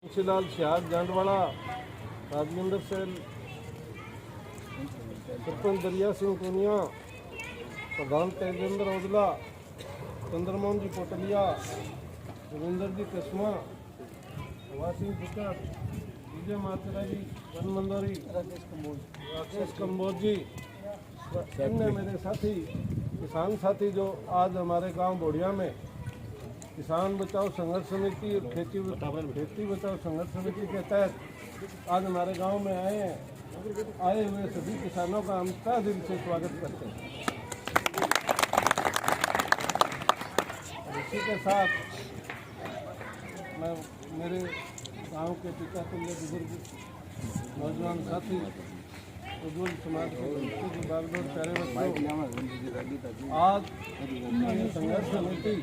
लाल Ciaz Jandwara, Rajvinder cell, sarpanch दरिया सिंह पुनिया, प्रधान तेजेंद्र औजला, चंद्रमोहन जी पोटलिया, रविंदर जी कस्मा, हवा Singh Booker, विजय मात्रा जी, वन मंदोरी, राकेश कंबोज जी, अन्य मेरे साथी किसान साथी जो आज हमारे गांव बोड़िया में किसान बचाओ संघर्ष समिति और खेती बचाओ संघर्ष समिति के तहत आज हमारे गांव में आए हैं। आए हुए सभी किसानों का हम तहे दिल से स्वागत करते हैं। और इसी के साथ मैं मेरे गांव के पिता तुल्य बुजुर्ग नौजवान साथी उज्ज्वल समाज के बागडोर प्यारे बच्चों, आज संघर्ष समिति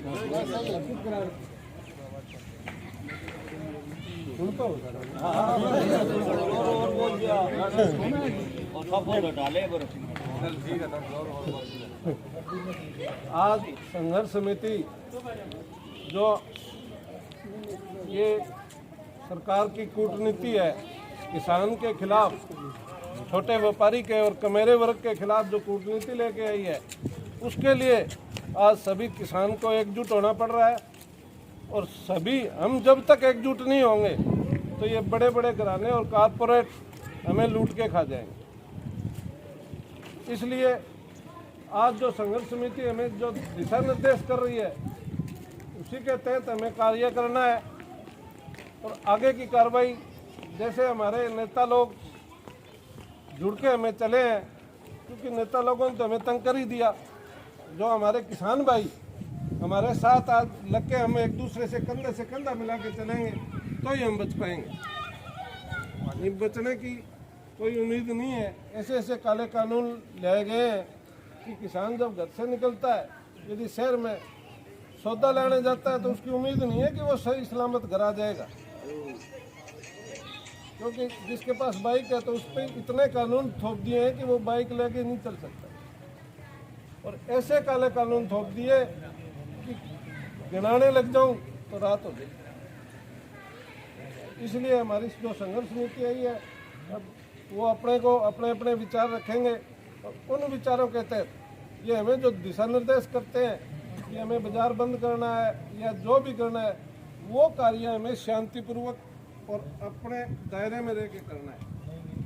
आज संघर्ष समिति जो ये सरकार की कूटनीति है किसान के खिलाफ, छोटे व्यापारी के और कमेरे वर्ग के खिलाफ जो कूटनीति लेके आई है, उसके लिए आज सभी किसान को एकजुट होना पड़ रहा है। और सभी हम जब तक एकजुट नहीं होंगे तो ये बड़े बड़े घराने और कारपोरेट हमें लूट के खा जाएंगे। इसलिए आज जो संघर्ष समिति हमें जो दिशा निर्देश कर रही है, उसी के तहत हमें कार्य करना है। और आगे की कार्रवाई जैसे हमारे नेता लोग जुड़ के हमें चले हैं, क्योंकि नेता लोगों ने तो हमें तंग कर ही दिया। जो हमारे किसान भाई हमारे साथ आज लग के हम एक दूसरे से कंधा मिला के चलेंगे तो ही हम बच पाएंगे। नहीं बचने की कोई उम्मीद नहीं है। ऐसे ऐसे काले कानून लाए गए हैं कि किसान जब घर से निकलता है, यदि शहर में सौदा लेने जाता है तो उसकी उम्मीद नहीं है कि वो सही सलामत घर आ जाएगा, क्योंकि जिसके पास बाइक है तो उस पर इतने कानून थोप दिए हैं कि वो बाइक लेके नहीं चल सकता। और ऐसे काले कानून थोप दिए कि गिनाने लग जाऊं तो रात हो गई। इसलिए हमारी जो संघर्ष समिति आई है, अब वो अपने अपने विचार रखेंगे और उन विचारों के तहत ये हमें जो दिशा निर्देश करते हैं कि हमें बाजार बंद करना है या जो भी करना है, वो कार्य हमें शांतिपूर्वक और अपने दायरे में रह के करना है।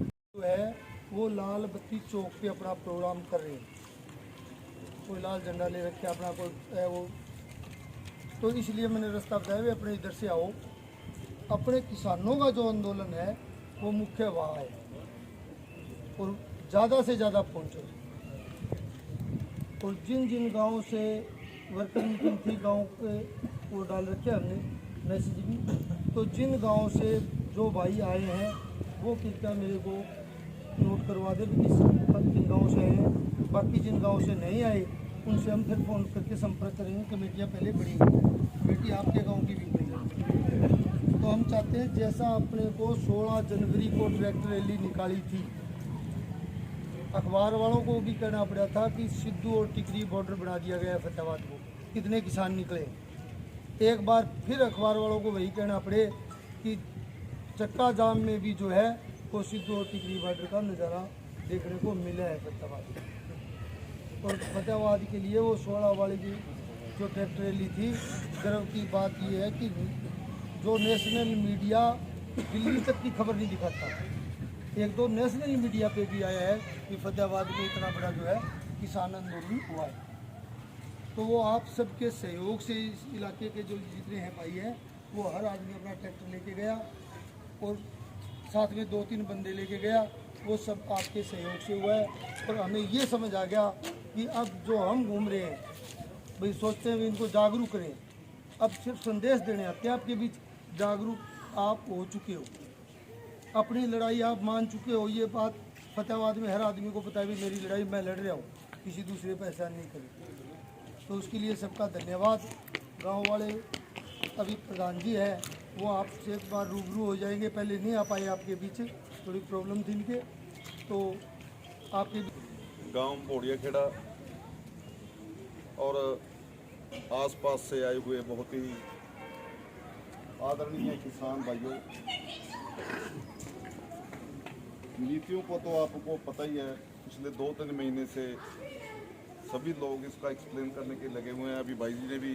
जो है वो लाल बत्ती चौक पे अपना प्रोग्राम कर रहे हैं, कोई लाल झंडा ले रखे अपना कोई है वो, तो इसलिए मैंने रास्ता बताया भी अपने इधर से आओ। अपने किसानों का जो आंदोलन है वो मुख्य वहाँ है और ज़्यादा से ज़्यादा पहुँचो। और जिन जिन गाँव से वर्कर मीटिंग थी गाँव के वो डाल रखे हमने मैसेज भी, तो जिन गांव से जो भाई आए हैं वो कृपया मेरे को नोट करवा दे कि किन गांव से आए हैं। बाकी जिन गांव से नहीं आए उनसे हम फिर फ़ोन करके संपर्क करेंगे। कमेटियां पहले बड़ी कमेटी आपके गांव की भी बड़ी। तो हम चाहते हैं जैसा अपने को 16 जनवरी को ट्रैक्टर रैली निकाली थी, अखबार वालों को भी कहना पड़ा था कि सिद्धू और टिकरी बॉर्डर बना दिया गया फतेहाबाद को, कितने किसान निकले। एक बार फिर अखबार वालों को वही कहना पड़े कि चक्का जाम में भी जो है वो सिद्धू और टिकरी बॉर्डर का नज़ारा देखने को मिला है फतेहाबाद। और फतेहाबाद के लिए वो 16 वाली की जो ट्रैक्टर रैली थी, गर्व की बात ये है कि जो नेशनल मीडिया दिल्ली तक की खबर नहीं दिखाता, एक दो नेशनल मीडिया पे भी आया है कि फतेहाबाद में इतना बड़ा जो है किसान आंदोलन हुआ है। तो वो आप सबके सहयोग से इस इलाके के जो जितने हैं भाई हैं, वो हर आदमी अपना ट्रैक्टर लेके गया और साथ में 2-3 बंदे लेके गया। वो सब आपके सहयोग से हुआ है। और हमें ये समझ आ गया कि अब जो हम घूम रहे हैं, भाई सोचते हैं भी इनको जागरूक करें, अब सिर्फ संदेश देने आते हैं आपके बीच। जागरूक आप हो चुके हो, अपनी लड़ाई आप मान चुके हो। ये बात फतेहाबाद में हर आदमी को पता है भी मेरी लड़ाई मैं लड़ रहा हूँ, किसी दूसरे पर एहसान नहीं करें। तो उसके लिए सबका धन्यवाद। गांव वाले अभी प्रधान जी है, वो आपसे एक बार रूबरू हो जाएंगे। पहले नहीं आ पाए आपके बीच, थोड़ी प्रॉब्लम थी इनके, तो आपके गांव बोड़िया खेड़ा और आसपास से आए हुए बहुत ही आदरणीय किसान भाइयों, नीतियों को तो आपको पता ही है, पिछले 2-3 महीने से सभी लोग इसका एक्सप्लेन करने के लगे हुए हैं। अभी भाई जी ने भी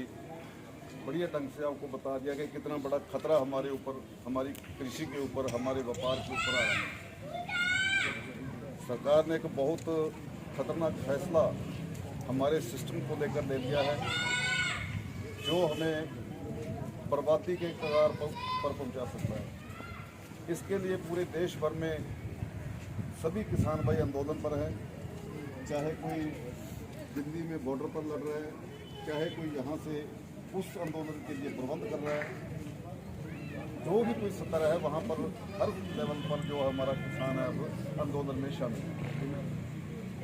बढ़िया ढंग से आपको बता दिया कि कितना बड़ा खतरा हमारे ऊपर, हमारी कृषि के ऊपर, हमारे व्यापार के ऊपर आ रहा है। सरकार ने एक बहुत खतरनाक फैसला हमारे सिस्टम को लेकर ले लिया है, जो हमें बर्बादी के कगार पर पहुंचा सकता है। इसके लिए पूरे देश भर में सभी किसान भाई आंदोलन पर हैं, चाहे कोई दिल्ली में बॉर्डर पर लड़ रहा है, चाहे कोई यहाँ से उस आंदोलन के लिए प्रबंध कर रहा है। जो भी कोई सत्ता है वहाँ पर हर लेवल पर जो हमारा किसान है अब आंदोलन में शामिल है।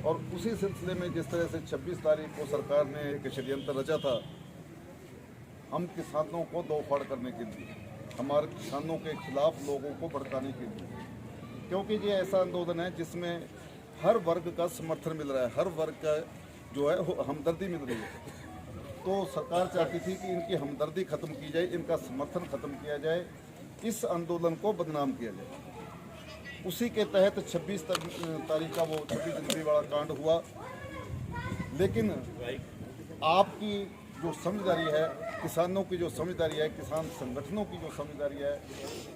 और उसी सिलसिले में जिस तरह से 26 तारीख को सरकार ने एक षड्यंत्र रचा था हम किसानों को दो फाड़ करने के लिए, हमारे किसानों के खिलाफ लोगों को भड़काने के लिए, क्योंकि ये ऐसा आंदोलन है जिसमें हर वर्ग का समर्थन मिल रहा है, हर वर्ग का जो है हमदर्दी मिल रही है। तो सरकार चाहती थी कि इनकी हमदर्दी खत्म की जाए, इनका समर्थन खत्म किया जाए, इस आंदोलन को बदनाम किया जाए। उसी के तहत 26 तारीख का वो 26 जनवरी वाला कांड हुआ। लेकिन आपकी जो समझदारी है, किसानों की जो समझदारी है, किसान संगठनों की जो समझदारी है,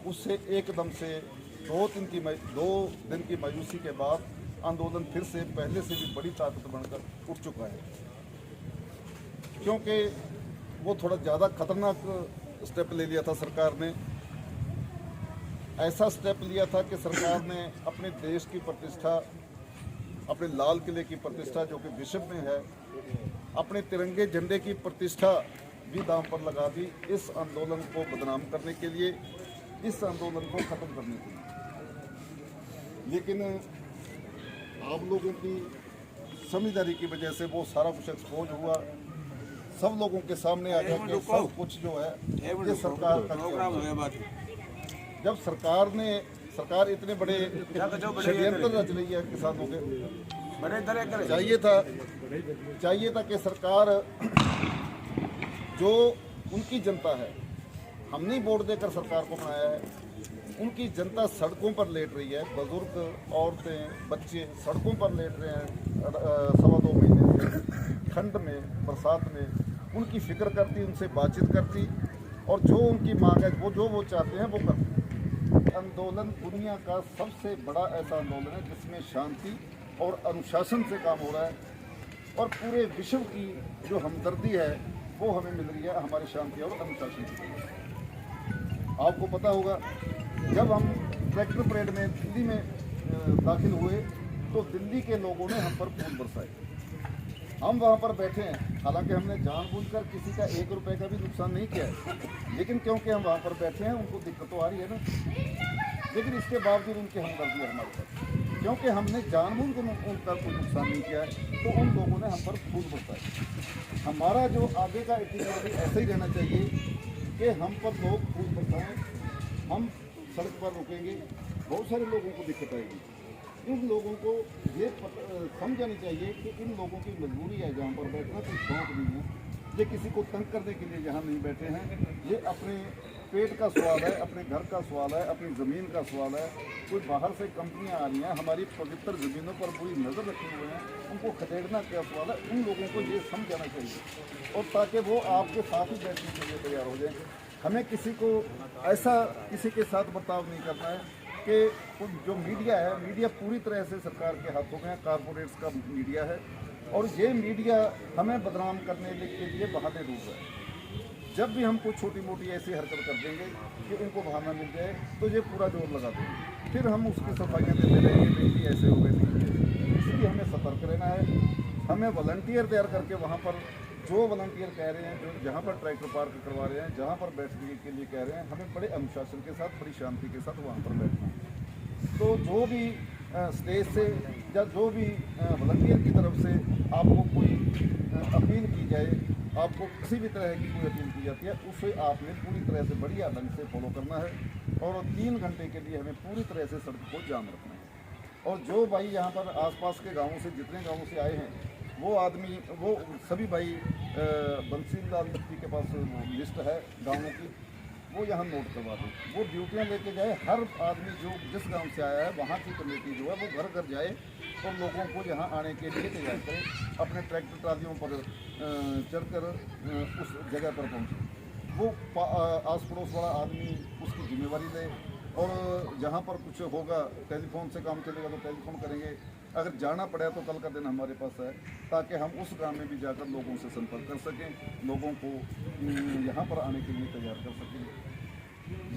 उससे एकदम से 2 दिन की मायूसी के बाद आंदोलन फिर से पहले से भी बड़ी ताकत बनकर उठ चुका है। क्योंकि वो थोड़ा ज़्यादा खतरनाक स्टेप ले लिया था सरकार ने। ऐसा स्टेप लिया था कि सरकार ने अपने देश की प्रतिष्ठा, अपने लाल किले की प्रतिष्ठा जो कि विश्व में है, अपने तिरंगे झंडे की प्रतिष्ठा भी दांव पर लगा दी, इस आंदोलन को बदनाम करने के लिए, इस आंदोलन को ख़त्म करने के लिए। लेकिन आप लोगों की समझदारी की वजह से वो सारा कुछ एक्सपोज हुआ, सब लोगों के सामने आ गया कि सब कुछ जो है ये सरकार का। जब सरकार इतने बड़े षड्यंत्र रच रही है किसानों के, चाहिए था कि सरकार जो उनकी जनता है, हमने वोट देकर सरकार को बनाया है, उनकी जनता सड़कों पर लेट रही है, बुजुर्ग, औरतें, बच्चे सड़कों पर लेट रहे हैं 2.25 महीने से, ठंड में, बरसात में। उनकी फिक्र करती, उनसे बातचीत करती और जो उनकी मांग है, वो जो चाहते हैं वो करती। आंदोलन दुनिया का सबसे बड़ा ऐसा आंदोलन है जिसमें शांति और अनुशासन से काम हो रहा है, और पूरे विश्व की जो हमदर्दी है वो हमें मिल रही है हमारे शांति और अनुशासन की। आपको पता होगा जब हम ट्रैक्टर परेड में दिल्ली में दाखिल हुए तो दिल्ली के लोगों ने हम पर फूल बरसाए। हम वहाँ पर बैठे हैं, हालांकि हमने जानबूझकर किसी का 1 रुपये का भी नुकसान नहीं किया है, लेकिन क्योंकि हम वहाँ पर बैठे हैं उनको दिक्कत तो आ रही है ना। लेकिन इसके बावजूद उनकी हमदर्दी है हमारे साथ, क्योंकि हमने जानबूझकर उनका कोई नुकसान नहीं किया है, तो उन लोगों ने हम पर फूल बरसाए। हमारा जो आगे का एटीट्यूड ऐसा ही रहना चाहिए कि हम पर लोग फूल बरसाएं, हम सड़क पर रुकेंगे, बहुत सारे लोगों को दिक्कत आएगी। इन लोगों को ये समझानी चाहिए कि इन लोगों की मजबूरी है जहाँ पर बैठना, कोई शौक नहीं है, ये किसी को तंग करने के लिए यहाँ नहीं बैठे हैं, ये अपने पेट का सवाल है, अपने घर का सवाल है, अपनी ज़मीन का सवाल है। कोई बाहर से कंपनियाँ आ रही हैं, हमारी पवित्र ज़मीनों पर पूरी नज़र रखे हुए हैं, उनको खदेड़ना क्या सवाल है। उन लोगों को ये समझाना चाहिए और ताकि वो आपके साथ ही बैठने के लिए तैयार हो जाएँ। हमें किसी को ऐसा किसी के साथ बर्ताव नहीं करना है कि जो मीडिया है, मीडिया पूरी तरह से सरकार के हाथों में है, कारपोरेट्स का मीडिया है, और ये मीडिया हमें बदनाम करने के लिए बहाने ढूंढ रहा है। जब भी हम कुछ छोटी मोटी ऐसी हरकत कर देंगे कि उनको बहाना मिल जाए तो ये पूरा जोर लगा देंगे, फिर हम उसकी सफाइयाँ देते रहेंगे, नहीं ऐसे हो गए, नहीं। इसलिए हमें सतर्क रहना है। हमें वॉलंटियर तैयार करके वहाँ पर जो वॉलंटियर कह रहे हैं, जो जहाँ पर ट्रैक्टर पार्क करवा रहे हैं, जहाँ पर बैठने के लिए कह रहे हैं, हमें बड़े अनुशासन के साथ, बड़ी शांति के साथ वहाँ पर बैठना है। तो जो भी स्टेज से या जो भी वॉलंटियर की तरफ से आपको कोई अपील की जाए, आपको किसी भी तरह की कोई अपील की जाती है, उसे आपने पूरी तरह से बढ़िया ढंग से फॉलो करना है और 3 घंटे के लिए हमें पूरी तरह से सड़क को जाम रखना है। और जो भाई यहाँ पर आसपास के गाँवों से, जितने गाँवों से आए हैं, वो सभी भाई बंसी लाल दत्ती के पास लिस्ट है गाँवों की, वो यहाँ नोट करवा दो, वो ड्यूटियाँ लेके जाए। हर आदमी जो जिस गांव से आया है वहाँ की कमेटी जो है वो घर घर जाए और लोगों को यहाँ आने के लिए तैयार करे, अपने ट्रैक्टर ट्रालियों पर चढ़कर उस जगह पर पहुँचे। वो आस पड़ोस वाला आदमी उसकी जिम्मेवारी ले, और जहाँ पर कुछ होगा टेलीफोन से काम चलेगा तो टेलीफोन करेंगे। अगर जाना पड़ा तो कल का दिन हमारे पास है, ताकि हम उस गांव में भी जाकर लोगों से संपर्क कर सकें, लोगों को यहाँ पर आने के लिए तैयार कर सकें।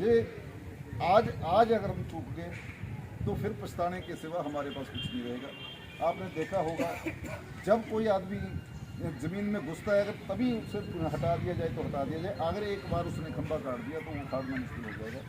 ये आज अगर हम चूक गए तो फिर पछताने के सिवा हमारे पास कुछ नहीं रहेगा। आपने देखा होगा जब कोई आदमी ज़मीन में घुसता है, अगर तभी उसे हटा दिया जाए तो हटा दिया जाए, अगर एक बार उसने खंभा काट दिया तो वो उखाड़ना मुश्किल हो जाएगा।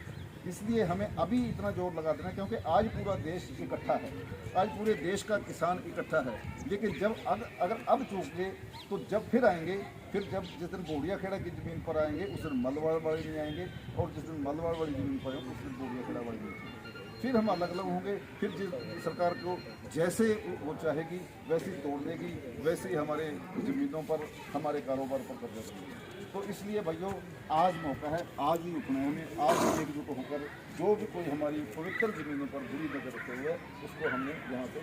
इसलिए हमें अभी इतना जोर लगा देना, क्योंकि आज पूरा देश इकट्ठा है, आज पूरे देश का किसान इकट्ठा है। लेकिन जब अगर अब चूक गए तो जब फिर आएंगे, फिर जब जिस दिन बोड़िया खेड़ा की ज़मीन पर आएंगे उस दिन मलवाड़ वाली नहीं आएंगे, और जिस दिन मलवाड़ वाली ज़मीन पर आएंगे उस दिन बोड़िया खेड़ा वाली नहीं आएंगे। फिर हम अलग अलग होंगे। फिर जिस सरकार को जैसे वो चाहेगी वैसे ही तोड़ देगी, वैसे ही हमारे ज़मीनों पर, हमारे कारोबार पर कब्जा करेगी। तो इसलिए भाइयों आज मौका है, आज ही उठना है हमें, आज ही एकजुट होकर जो भी कोई हमारी पवित्र ज़मीनों पर बुरी नजर रखे हुए उसको हमने यहाँ से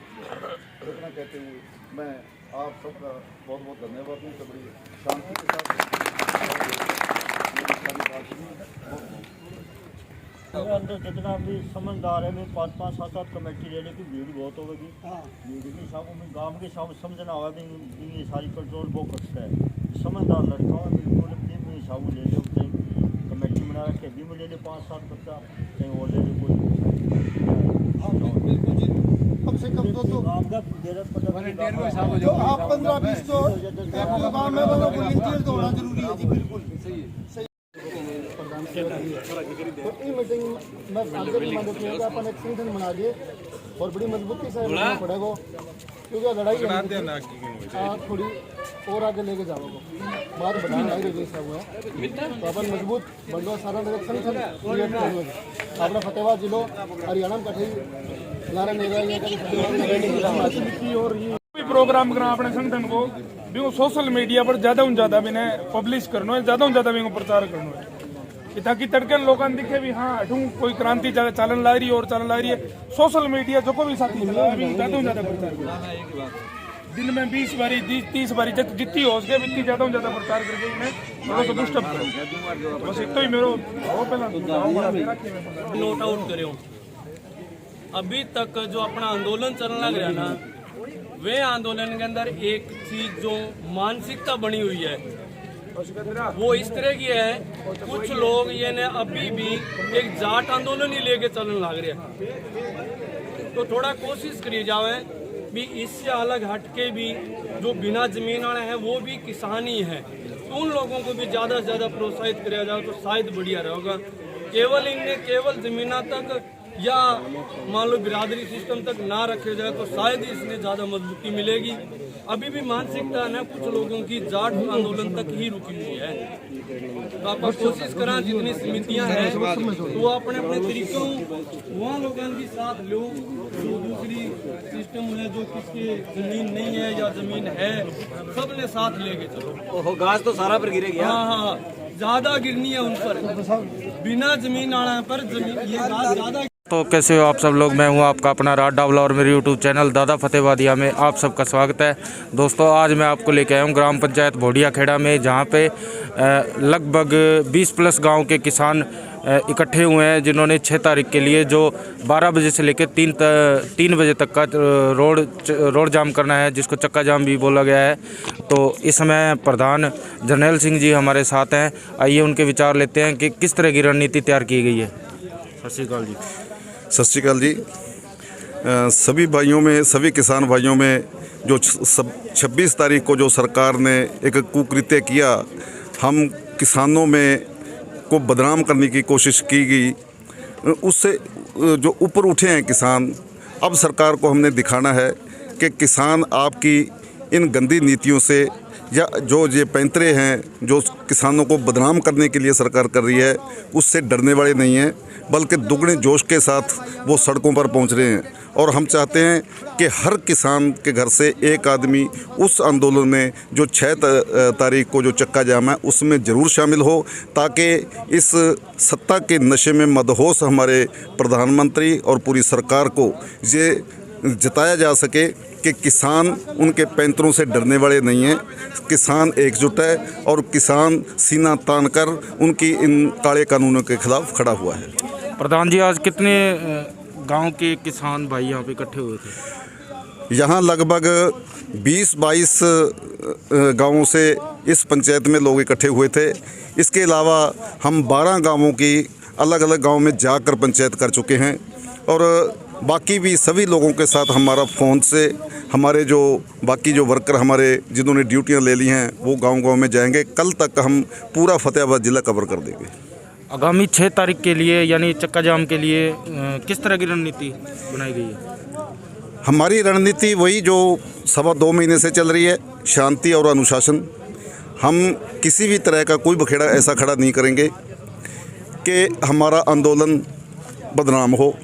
इतना कहते हुए मैं आप सबका बहुत बहुत धन्यवाद दूँ। बड़ी शांति के साथ अंदर जितना भी समझदार है, मैं 5-5, 7-7 कमेटी लेने की भीड़ बहुत होगी। भीड़ के हिसाब में गाँव के हिसाब समझना होगा कि ये सारी कंट्रोल वो करता है। समझदार लड़का है बिल्कुल, अपने हिसाब ले लो, कमेटी बना रखे भी में ले ले 5-7 बच्चा, कहीं और ले लो कोई। बिल्कुल जी, कम से कम तो गाँव का वॉलंटियर को हिसाब हो तो आप 15-20 तो गाँव में वॉलंटियर तो होना जरूरी है जी। बिल्कुल सही। तो ई मीटिंग में आगे भी मदद नहीं होगा, अपन एक संगठन बना दिए और बड़ी मजबूती से लड़ना पड़ेगा, क्योंकि लड़ाई थोड़ी और आगे लेके जाओगे, बात बढ़ाना ही जैसा हुआ है। तो अपन मजबूत बंदो सारा एक संगठन क्रिएट करेंगे। अपना फतेहाबाद जिलो हरियाणा में कठे नारा नहीं प्रोग्राम करना अपने संगठन को भी सोशल मीडिया पर ज्यादा से ज्यादा भी पब्लिश करना है, ज्यादा से ज्यादा भी प्रचार करना है, ताकि तड़के लोगों दिखे भी हाँ हटू कोई क्रांति चालन ला रही है और चालन ला रही है। सोशल मीडिया जो को भी साथी चला अभी ज्यादा से ज्यादा प्रचार करना, दिन में 20 बारी 30 बारी जितनी हो सके इतनी ज्यादा से ज्यादा प्रचार करके मैं थोड़ा सा डिस्टर्ब करूँ। बस एक तो ही मेरे नोट आउट करे अभी तक जो अपना आंदोलन चलने लग रहा ना, वे आंदोलन के अंदर एक चीज जो मानसिकता बनी हुई है वो इस तरह की है, कुछ लोग ये ने अभी भी एक जाट आंदोलन ही लेके चलने लग रहे हैं। तो थोड़ा कोशिश करिए जावे भी इससे अलग हटके भी जो बिना जमीन वाले हैं वो भी किसान ही है, तो उन लोगों को भी ज़्यादा से ज़्यादा प्रोत्साहित किया जाए तो शायद बढ़िया रहेगा। केवल जमीना तक या मान लो बिरादरी सिस्टम तक ना रखे जाए तो शायद इसमें ज़्यादा मजबूती मिलेगी। अभी भी मानसिकता है कुछ लोगों की जाट आंदोलन तक ही रुकी हुई है। तो आप कोशिश करें जितनी समितियां हैं तो अपने अपने तरीकों वहाँ लोगों के साथ लो, जो दूसरी सिस्टम है जो किसकी जमीन नहीं है या जमीन है सब ने साथ लेके चलो। घास तो सारा पर गिरेगी। हाँ, ज्यादा गिरनी है उन पर, बिना जमीन आने पर जमीन ये घास ज्यादा। तो कैसे हो आप सब लोग, मैं हूं आपका अपना राज डावला और मेरे यूट्यूब चैनल दादा फतेहवादिया में आप सबका स्वागत है। दोस्तों आज मैं आपको लेके आया हूं ग्राम पंचायत बोड़िया खेड़ा में, जहां पे लगभग 20+ गांव के किसान इकट्ठे हुए हैं, जिन्होंने 6 तारीख के लिए जो 12 बजे से लेकर 3 बजे तक का रोड जाम करना है, जिसको चक्का जाम भी बोला गया है। तो इस समय प्रधान जर्नैल सिंह जी हमारे साथ हैं, आइए उनके विचार लेते हैं कि किस तरह की रणनीति तैयार की गई है। सत श्री अकाल जी। सत श्री अकाल जी। सभी भाइयों में, सभी किसान भाइयों में जो 26 तारीख को जो सरकार ने एक कुकृत्य किया, हम किसानों में को बदनाम करने की कोशिश की गई, उससे जो ऊपर उठे हैं किसान। अब सरकार को हमने दिखाना है कि किसान आपकी इन गंदी नीतियों से या जो ये पैंतरे हैं जो किसानों को बदनाम करने के लिए सरकार कर रही है, उससे डरने वाले नहीं हैं, बल्कि दुगने जोश के साथ वो सड़कों पर पहुंच रहे हैं। और हम चाहते हैं कि हर किसान के घर से एक आदमी उस आंदोलन में जो 6 तारीख को जो चक्का जाम है उसमें ज़रूर शामिल हो, ताकि इस सत्ता के नशे में मदहोश हमारे प्रधानमंत्री और पूरी सरकार को ये जताया जा सके कि किसान उनके पैंतरों से डरने वाले नहीं हैं। किसान एकजुट है और किसान सीना तान कर उनकी इन काले कानूनों के खिलाफ खड़ा हुआ है। प्रधान जी, आज कितने गांव के किसान भाई यहाँ पे इकट्ठे हुए थे? यहाँ लगभग 20-22 गांवों से इस पंचायत में लोग इकट्ठे हुए थे। इसके अलावा हम 12 गांवों की अलग अलग गांव में जाकर पंचायत कर चुके हैं और बाकी भी सभी लोगों के साथ हमारा फ़ोन से हमारे जो बाकी जो वर्कर हमारे जिन्होंने ड्यूटियां ले ली हैं वो गांव-गांव में जाएंगे। कल तक हम पूरा फतेहाबाद ज़िला कवर कर देंगे। आगामी 6 तारीख के लिए यानी चक्का जाम के लिए किस तरह की रणनीति बनाई गई है? हमारी रणनीति वही जो 2.25 महीने से चल रही है, शांति और अनुशासन। हम किसी भी तरह का कोई बखेड़ा ऐसा खड़ा नहीं करेंगे कि हमारा आंदोलन बदनाम हो,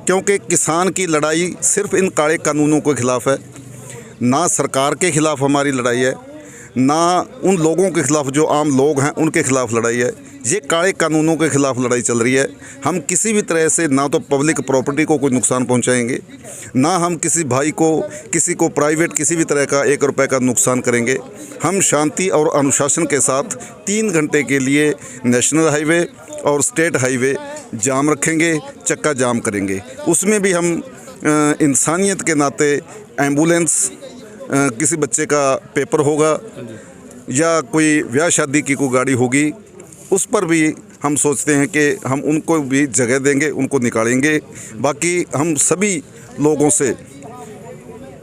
क्योंकि किसान की लड़ाई सिर्फ इन काले कानूनों के ख़िलाफ़ है। ना सरकार के ख़िलाफ़ हमारी लड़ाई है, ना उन लोगों के ख़िलाफ़ जो आम लोग हैं उनके ख़िलाफ़ लड़ाई है। ये काले कानूनों के ख़िलाफ़ लड़ाई चल रही है। हम किसी भी तरह से ना तो पब्लिक प्रॉपर्टी को कोई नुकसान पहुंचाएंगे, ना हम किसी भाई को किसी को प्राइवेट किसी भी तरह का 1 रुपये का नुकसान करेंगे। हम शांति और अनुशासन के साथ 3 घंटे के लिए नेशनल हाईवे और स्टेट हाईवे जाम रखेंगे, चक्का जाम करेंगे। उसमें भी हम इंसानियत के नाते एम्बुलेंस, किसी बच्चे का पेपर होगा या कोई ब्याह शादी की कोई गाड़ी होगी, उस पर भी हम सोचते हैं कि हम उनको भी जगह देंगे, उनको निकालेंगे। बाकी हम सभी लोगों से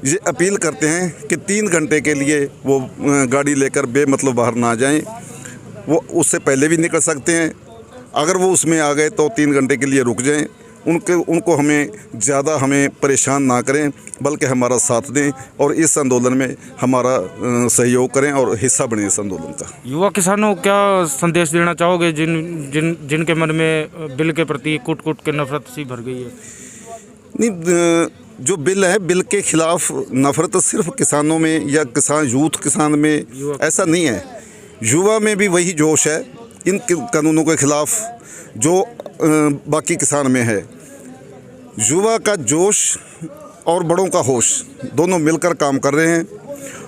ये अपील करते हैं कि 3 घंटे के लिए वो गाड़ी लेकर बेमतलब बाहर ना जाएं। वो उससे पहले भी निकल सकते हैं। अगर वो उसमें आ गए तो 3 घंटे के लिए रुक जाएं। उनको हमें ज़्यादा हमें परेशान ना करें, बल्कि हमारा साथ दें और इस आंदोलन में हमारा सहयोग करें और हिस्सा बने इस आंदोलन का। युवा किसानों को क्या संदेश देना चाहोगे जिनके मन में बिल के प्रति कूट के नफरत सी भर गई है? नहीं, जो बिल है, बिल के खिलाफ नफरत सिर्फ किसानों में या किसान में ऐसा नहीं है। युवा में भी वही जोश है इन कानूनों के खिलाफ जो बाकी किसान में है। युवा का जोश और बड़ों का होश दोनों मिलकर काम कर रहे हैं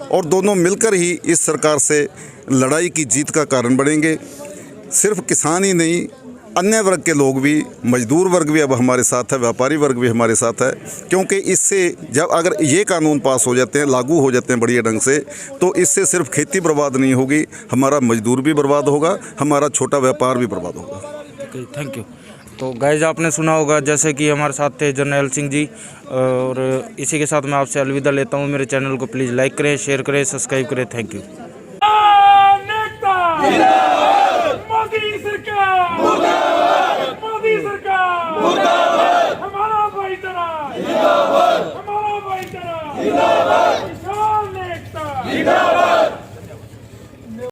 और दोनों मिलकर ही इस सरकार से लड़ाई की जीत का कारण बनेंगे। सिर्फ किसान ही नहीं, अन्य वर्ग के लोग भी, मजदूर वर्ग भी अब हमारे साथ है, व्यापारी वर्ग भी हमारे साथ है। क्योंकि इससे जब अगर ये कानून पास हो जाते हैं, लागू हो जाते हैं बढ़िया ढंग से, तो इससे सिर्फ खेती बर्बाद नहीं होगी, हमारा मजदूर भी बर्बाद होगा, हमारा छोटा व्यापार भी बर्बाद होगा। Thank you. तो गाइज, आपने सुना होगा जैसे कि हमारे साथ थे जर्नैल सिंह जी, और इसी के साथ मैं आपसे अलविदा लेता हूँ। मेरे चैनल को प्लीज़ लाइक करें, शेयर करें, सब्सक्राइब करें। Thank you. मोदी सरकार मुर्दाबाद, मोदी सरकार मुर्दाबाद, हमारा भाईचारा जिंदाबाद, हमारा भाईचारा जिंदाबाद, किसान नेता जिंदाबाद।